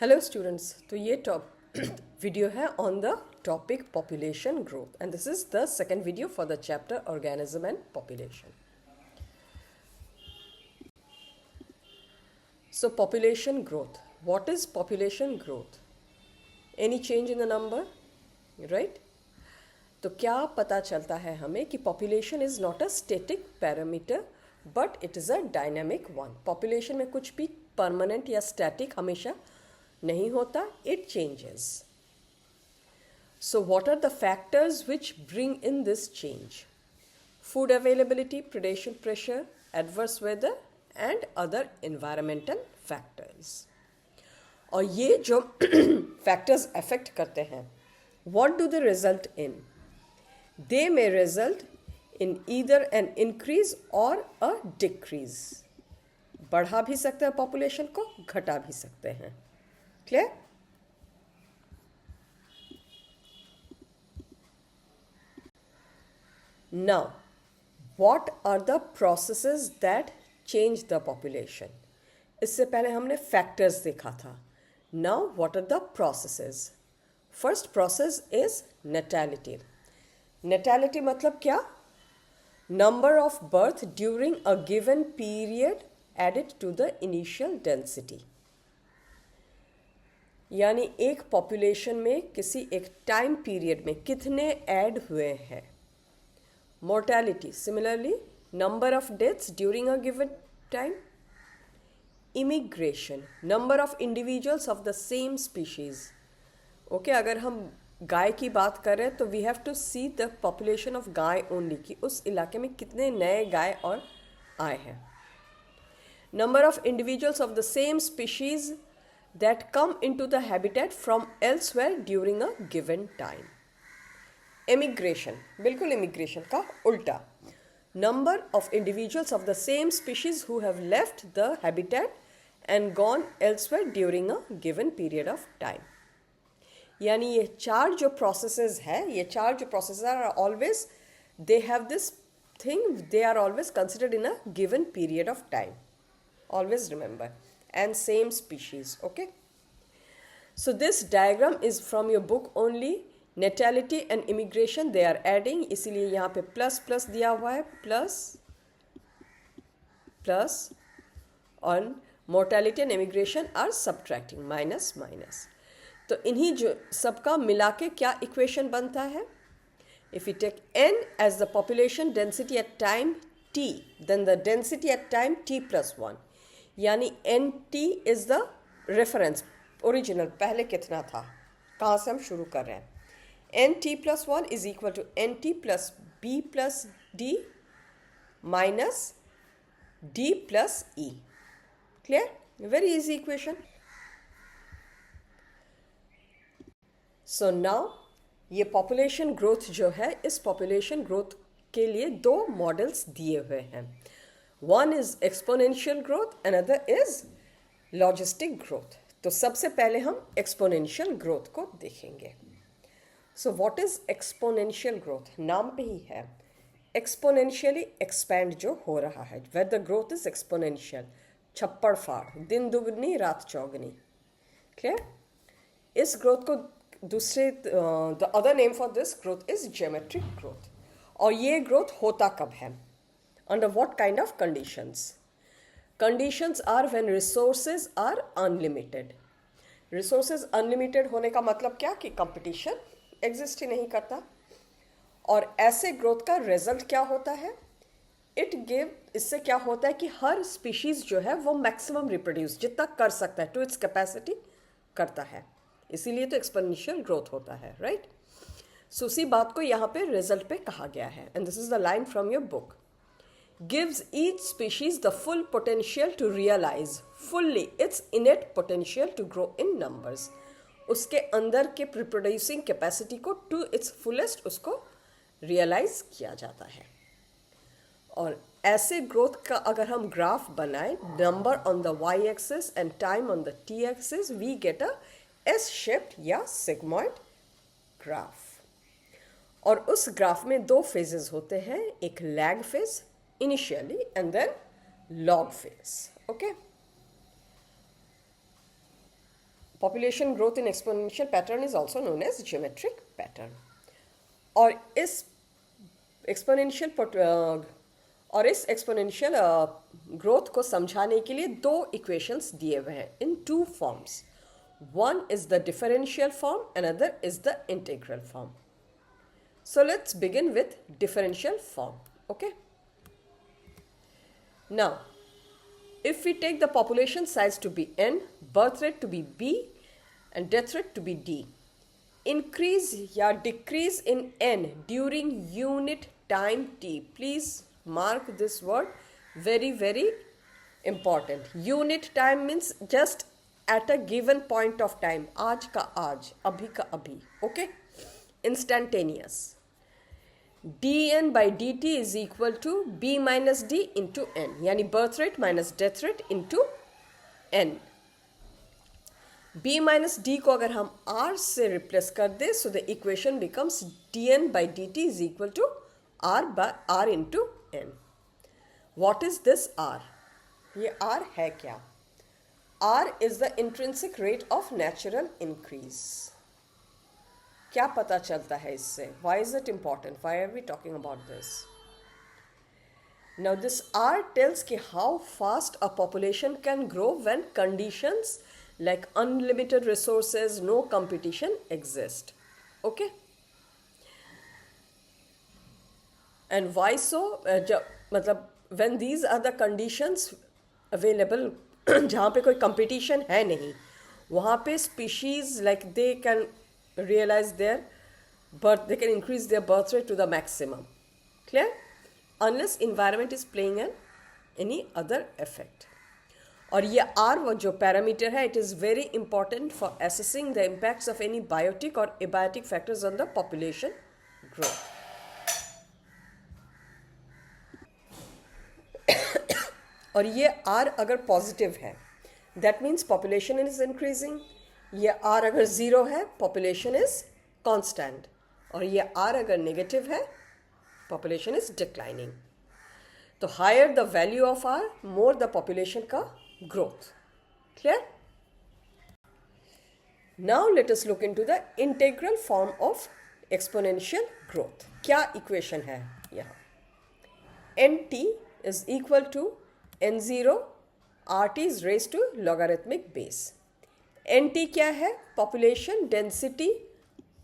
Hello students, तो ये video है on the topic population growth and this is the second video for the chapter organism and population. So population growth. What is population growth? Any change in the number? Right? तो क्या पता चलता है हमें कि population is not a static parameter but it is a dynamic one. Population में कुछ भी permanent या static हमेशा नहीं होता, it changes. So what are the factors which bring in this change? Food availability, predation pressure, adverse weather and other environmental factors. और ये जो factors affect करते हैं, what do they result in? They may result in either an increase or a decrease. बढ़ा भी सकते हैं population को, घटा भी सकते हैं. Clear? Now, what are the processes that change the population? इससे पहले हमने factors देखा था. Now, what are the processes? First process is natality. Natality मतलब क्या? Number of birth during a given period added to the initial density. यानी एक population में किसी एक टाइम पीरियड में कितने ऐड हुए हैं. Mortality similarly number of deaths during a given time. Immigration number of individuals of the same species. Okay, अगर हम गाय की बात करें तो we have to see the population of गाय ओनली, कि उस इलाके में कितने नए गाय और आए हैं. Number of individuals of the same species that come into the habitat from elsewhere during a given time. Emigration, बिल्कुल immigration का उल्टा. Number of individuals of the same species who have left the habitat and gone elsewhere during a given period of time. यानी ये चार जो processes है, ये चार जो processes are always, they have this thing, they are always considered in a given period of time. Always remember. And same species. Okay, so this diagram is from your book only. Natality and immigration they are adding, इसीलिए यहाँ पे plus plus दिया हुआ है, plus plus, और mortality and immigration are subtracting, minus minus. तो इन्हीं जो सबका मिला के क्या इक्वेशन बनता है? If we take n as the population density at time t, then the density at time t plus 1. यानी N T is the reference, original पहले कितना था, कहाँ से हम शुरू कर रहे हैं. N T plus 1 is equal to N T plus B plus D minus D plus E. Clear? Very easy equation. So now ये पॉपुलेशन ग्रोथ जो है, इस पॉपुलेशन ग्रोथ के लिए दो मॉडल्स दिए हुए हैं. One is exponential growth, another is logistic growth. तो सबसे पहले हम exponential growth को देखेंगे. So what is exponential growth? नाम पे ही है. Exponentially expand जो हो रहा है, where the growth is exponential. छप्पड़ फाड़, दिन दुगनी रात चौगनी. Clear? इस growth को दूसरे the other name for this growth is geometric growth. और ये growth होता कब है? Under what kind of conditions? Conditions are when resources are unlimited. Resources unlimited होने का मतलब क्या, कि competition exist ही नहीं करता. और ऐसे growth का result क्या होता है? इससे क्या होता है कि हर species जो है वो maximum reproduce जितना कर सकता है to its capacity करता है. इसीलिए तो exponential growth होता है, right? So उसी बात को यहाँ पे result पे कहा गया है. And this is the line from your book. Gives each species the full potential to realize fully its innate potential to grow in numbers. उसके अंदर के reproducing capacity को to its fullest उसको realize किया जाता है. और ऐसे growth का अगर हम ग्राफ बनाएं, number on the y-axis and time on the t-axis, we get a S-shaped या sigmoid graph. और उस ग्राफ में दो phases होते हैं, एक lag phase initially and then log phase. Okay, Population growth in exponential pattern is also known as geometric pattern. और इस एक्सपोनेंशियल ग्रोथ को समझाने के लिए दो इक्वेशंस दिए हुए हैं in two forms. One is the differential form, another is the integral form. So let's begin with differential form. Okay. Now, if we take the population size to be n, birth rate to be b, and death rate to be d, increase या decrease in n during unit time t. Please mark this word, very very important. Unit time means just at a given point of time. आज का आज, अभी का अभी. Okay. Instantaneous. dn by dt is equal to b minus d into n. यानी birth rate minus death rate into n. b minus d को अगर हम r से रिप्लेस कर दे, so the equation becomes dn by dt is equal to r into n. What is this r? ये r है क्या? r is the intrinsic rate of natural increase. क्या पता चलता है इससे? Why is it important? Why are we talking about this? Now this r tells कि how fast a population can grow when conditions like unlimited resources, no competition exist. Okay? And why so? मतलब when these are the conditions available, जहाँ पे कोई competition है नहीं, वहाँ पे species like they can realize their birth, they can increase their birth rate to the maximum. Clear? Unless environment is playing any other effect. और ये R जो पैरामीटर है, it is very important for assessing the impacts of any biotic or abiotic factors on the population growth. और ये R अगर positive है, that means population is increasing. ये R अगर ज़ीरो है, population is constant. और ये R अगर नेगेटिव है, population is declining. तो higher the value of R, more the population का growth. Clear? Now let us look into the integral form of exponential growth. क्या equation है यहाँ? nt is equal to n0 rt is raised to logarithmic base. nt क्या है? Population density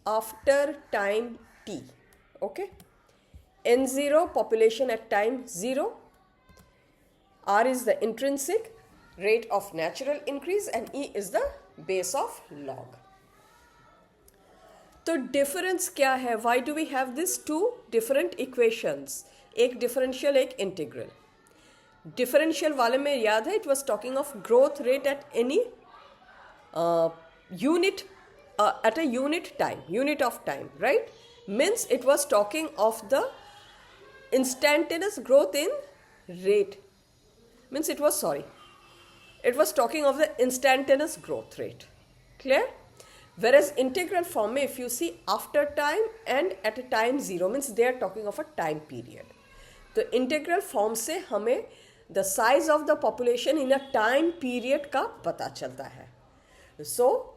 after time t. Okay? n0 population at time 0. R is the intrinsic rate of natural increase and E is the base of log. तो difference क्या है? Why do we have these two different equations? एक differential, एक integral. Differential वाले में याद है, it was talking of growth rate at any unit, at a unit of time, right? Means it was talking of the instantaneous growth in rate. Means it was talking of the instantaneous growth rate. Clear? Whereas integral form में, if you see after time and at a time 0, means they are talking of a time period. तो integral form से हमें the size of the population in a time period का पता चलता है. So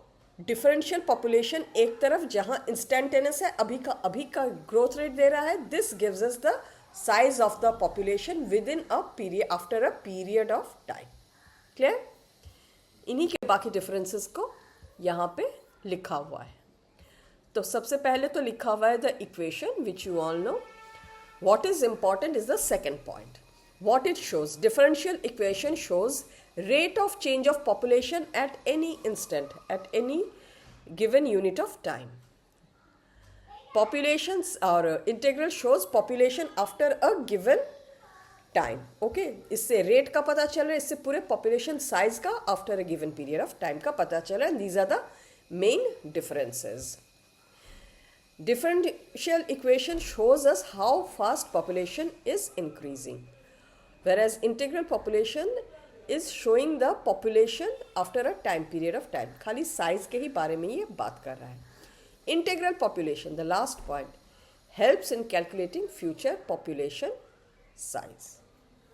differential population एक तरफ जहाँ instantaneous है, अभी का growth rate दे रहा है, this gives us the size of the population within a period, after a period of time. Clear? इन्हीं के बाकी differences को यहाँ पे लिखा हुआ है. तो सबसे पहले तो लिखा हुआ है the equation which you all know. What is important is the second point. What it shows, differential equation shows rate of change of population at any instant, at any given unit of time. Populations or integral shows population after a given time. Okay, इससे rate का पता चल रहा है, इससे पूरे population size का after a given period of time का पता चल रहा है. And these are the main differences. Differential equation shows us how fast population is increasing, whereas integral population is showing the population after a time period of time. खाली size के ही बारे में ये बात कर रहा है. Integral population, the last point, helps in calculating future population size.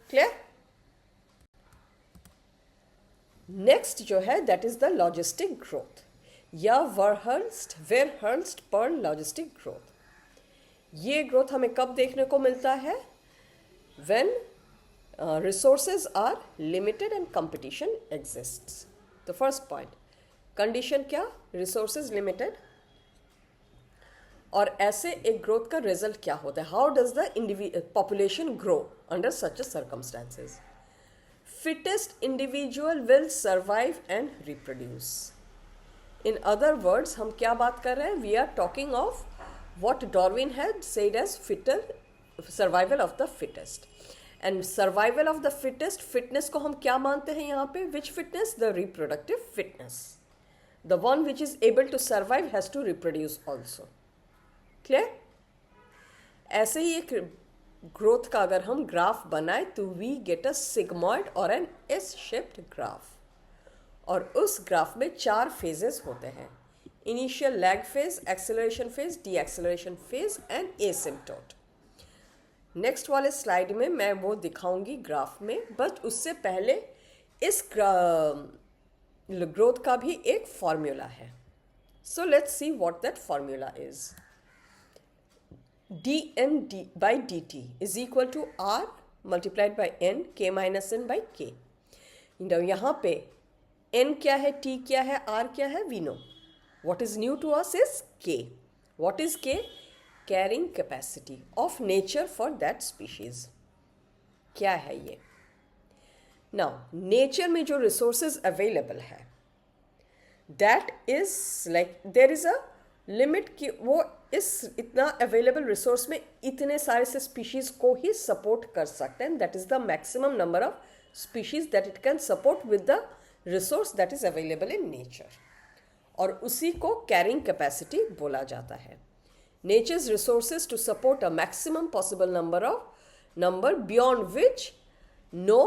Clear? Next जो है, that is the logistic growth. या वेरहर्स्ट पर लॉजिस्टिक ग्रोथ। ये ग्रोथ हमें कब देखने को मिलता है? When resources are limited and competition exists. तो फर्स्ट पॉइंट, कंडीशन क्या? Resources limited. और ऐसे एक ग्रोथ का रिजल्ट क्या होता है? How does the population grow under such circumstances? Fittest individual will survive and reproduce. In other words हम क्या बात कर रहे हैं? We are talking of what Darwin had said as survival of the fittest. And survival of the fittest, fitness को हम क्या मानते हैं यहाँ पे? Which fitness? The reproductive fitness. The one which is able to survive has to reproduce also. Clear? ऐसे ही एक growth का अगर हम ग्राफ बनाए तो we get a sigmoid or an S-shaped graph. और उस ग्राफ में 4 फेजेस होते हैं: initial lag phase, acceleration phase, deceleration phase and asymptote. Next वाले स्लाइड में मैं वो दिखाऊंगी ग्राफ में, बट उससे पहले इस ग्रोथ का भी एक फॉर्मूला है। So let's see what that formula is. dn by dt is equal to r multiplied by n k minus n by k। यहाँ पे n क्या है, t क्या है, r क्या है? We know. What is new to us is K. What is K? Carrying capacity of nature for that species. क्या है ये? Now, nature में जो resources available है, that is like there is a limit कि वो इस इतना available resource में इतने सारे से species को ही support कर सकते हैं। That is the maximum number of species that it can support with the resource that is available in nature. और उसी को कैरिंग कैपेसिटी बोला जाता है। Nature's resources to support a maximum possible number beyond which no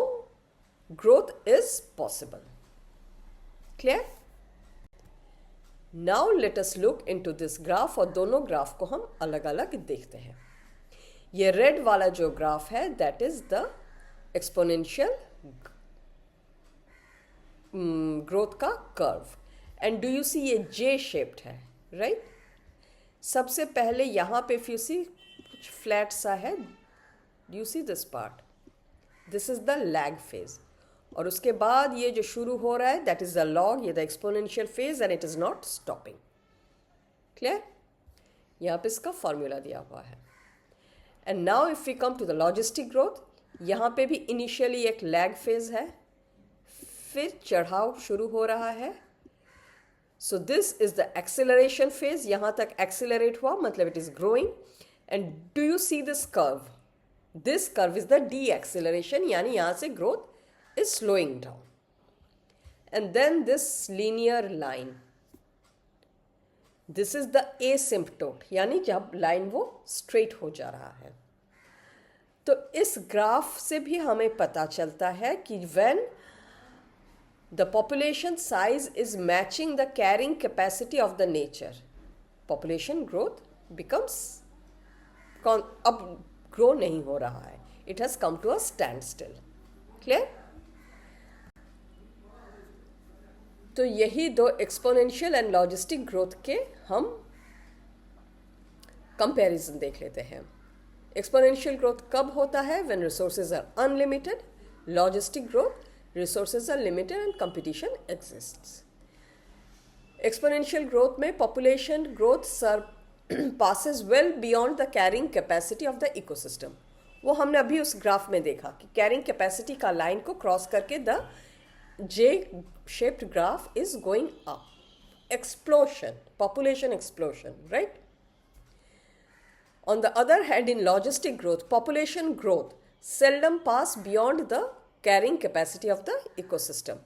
growth is possible. Clear? Now let us look into this graph, और दोनों graph को हम अलग अलग देखते हैं। ये रेड वाला जो ग्राफ है that is the exponential growth का कर्व। एंड डू यू सी ये जे शेप्ड है, राइट? सबसे पहले यहाँ पे if you see कुछ फ्लैट सा है, do you see this part? This is the lag phase. और उसके बाद ये जो शुरू हो रहा है दैट इज द लॉग, ये the exponential phase and it is not stopping. Clear? यहाँ पे इसका फॉर्मूला दिया हुआ है। And now if we come to the logistic growth, यहाँ पे भी इनिशियली एक लैग फेज है, फिर चढ़ाव शुरू हो रहा है। So this is the acceleration phase. यहाँ तक accelerate हुआ मतलब it is growing. And do you see this curve? This curve is the deceleration, यानी यहाँ से growth is slowing down. And then this linear line. This is the asymptote, यानी जब line वो straight हो जा रहा है। तो इस ग्राफ से भी हमें पता चलता है कि when the population size is matching the carrying capacity of the nature, population growth becomes अब grow नहीं हो रहा है, it has come to a standstill. Clear? तो यही दो एक्सपोनेंशियल एंड लॉजिस्टिक ग्रोथ के हम कंपैरिजन देख लेते हैं। एक्सपोनेंशियल ग्रोथ कब होता है? When resources are unlimited. Logistic growth, resources are limited and competition exists. Exponential growth में population growth passes well beyond the carrying capacity of the ecosystem. वो हमने अभी उस ग्राफ में देखा कि carrying capacity का लाइन को क्रॉस करके the J-shaped graph is going up. Explosion, population explosion, right? On the other hand, in logistic growth, population growth seldom pass beyond the carrying capacity of the ecosystem.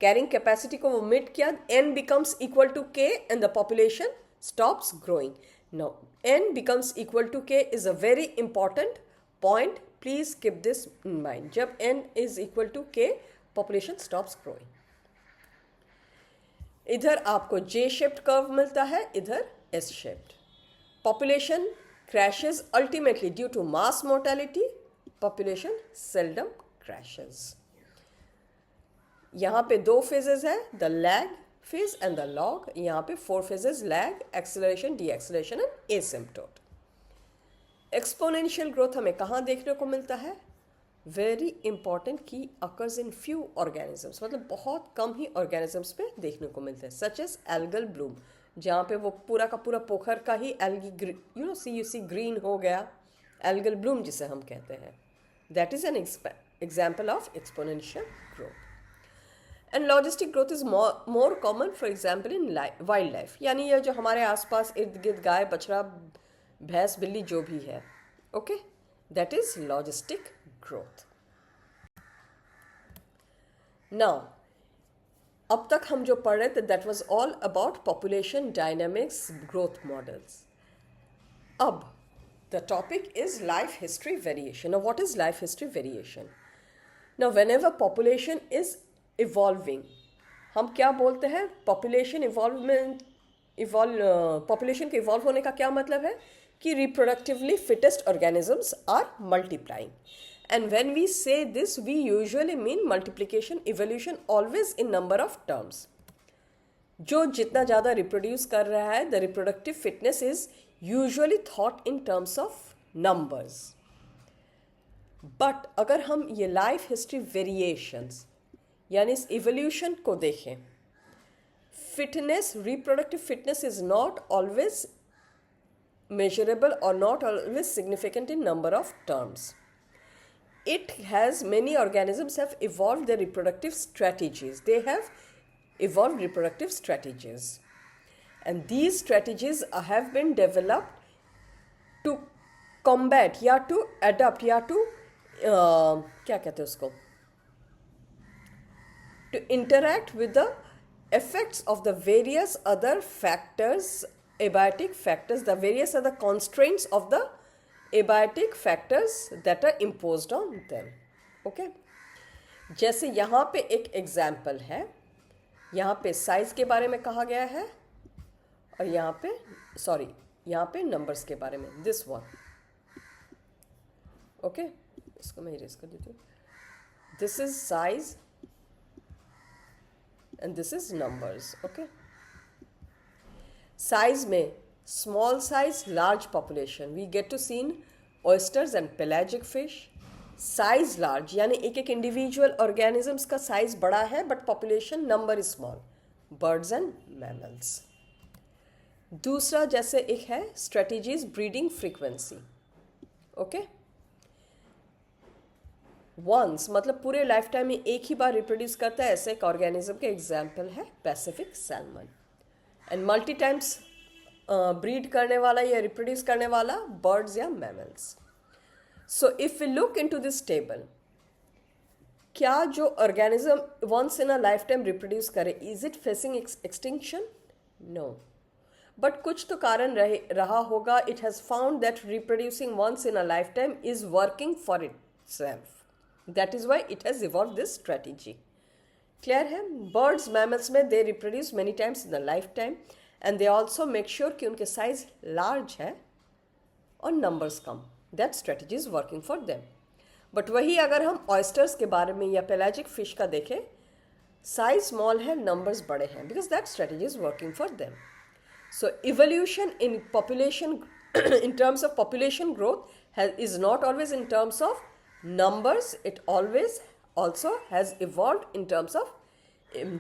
Carrying capacity को वो मिट किया, n becomes equal to k and the population stops growing. Now, n becomes equal to k is a very important point. Please keep this in mind. जब n is equal to k, population stops growing. इधर आपको J-shaped curve मिलता है, इधर S-shaped. Population crashes ultimately due to mass mortality. Population seldom crashes. यहाँ पे दो phases है, the lag phase and the log. यहाँ पे 4 phases: lag, acceleration, deceleration and asymptote. Exponential growth हमें कहाँ देखने को मिलता है? वेरी इंपॉर्टेंट की अकर्स इन फ्यू ऑर्गेनिजम्स, मतलब बहुत कम ही ऑर्गेनिजम्स पे देखने को मिलते हैं, सच एज एल्गल ब्लूम, जहाँ पे वो पूरा का पूरा पोखर का ही एल्गी यू सी ग्रीन हो गया, एल्गल ब्लूम जिसे हम कहते हैं. That is an example of exponential growth. And logistic growth is more common for example in wild life, यानी ये जो हमारे आसपास इर्द गिर्द गाय बछड़ा भैंस बिल्ली जो भी है, okay, that is logistic growth. Now अब तक हम जो पढ़ रहे थे that was all about population dynamics growth models. अब the topic is life history variation. Now what is life history variation? Now whenever population is evolving, हम क्या बोलते हैं? पॉपुलेशन पॉपुलेशन के इवॉल्व होने का क्या मतलब है? कि reproductively fittest organisms are multiplying. And when we say this we usually mean multiplication, evolution always in number of terms. जो जितना ज़्यादा रिप्रोड्यूस कर रहा है, the reproductive fitness is usually thought in terms of numbers. But अगर हम ये life history variations यानी इस इवोल्यूशन को देखें, fitness, reproductive fitness is not always measurable or not always significant in number of terms. It has, many organisms have evolved their reproductive strategies. They have evolved reproductive strategies. And these strategies have been developed to combat या to adapt या to क्या कहते हैं उसको, to interact with the effects of the various other factors, abiotic factors, the various other constraints of the abiotic factors that are imposed on them. Okay? जैसे यहाँ पे एक एग्जाम्पल है, यहाँ पे साइज के बारे में कहा गया है और यहाँ पे नंबर्स के बारे में. दिस वन, ओके, इसको मैं इरेज कर देती हूँ. This is size and this is numbers. Okay, size में small size large population we get to seen oysters and pelagic fish. Size large यानी एक एक इंडिविजुअल ऑर्गेनिजम्स का साइज बड़ा है but population number is small, birds and mammals. दूसरा जैसे एक है strategies breeding frequency. Okay, once मतलब पूरे लाइफ टाइम में एक ही बार रिप्रोड्यूस करता है, ऐसे एक ऑर्गेनिज्म के एग्जाम्पल है Pacific salmon. And multi times breed करने वाला या रिप्रोड्यूस करने वाला बर्ड्स या mammals. So if we look into this table, क्या जो organism once in a life time reproduce करे, is it facing extinction? No, but कुछ तो कारण रहा होगा. It has found that reproducing once in a life time is working for itself. That is why it has evolve this strategy. Clear है? Birds mammals में they reproduce many times in the life time and they also make sure कि उनके size large है और numbers come. That strategy is working for them. But वही अगर हम oysters के बारे में या पेलाजिक फिश का देखें, साइज स्मॉल है, नंबर्स बड़े हैं, because that strategy is working for them. So evolution in population in terms of population growth is not always in terms of numbers. It always also has evolved in terms of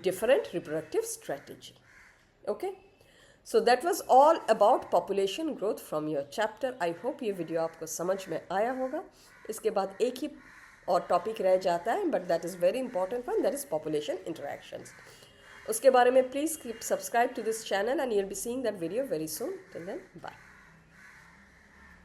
different reproductive strategy. Okay, so that was all about population growth from your chapter. I hope ये video आपको समझ में आया होगा. इसके बाद एक ही और टॉपिक रह जाता है, but that is very important one, that is population interactions. उसके बारे में please subscribe to this channel and you will be seeing that video very soon. Till then, bye.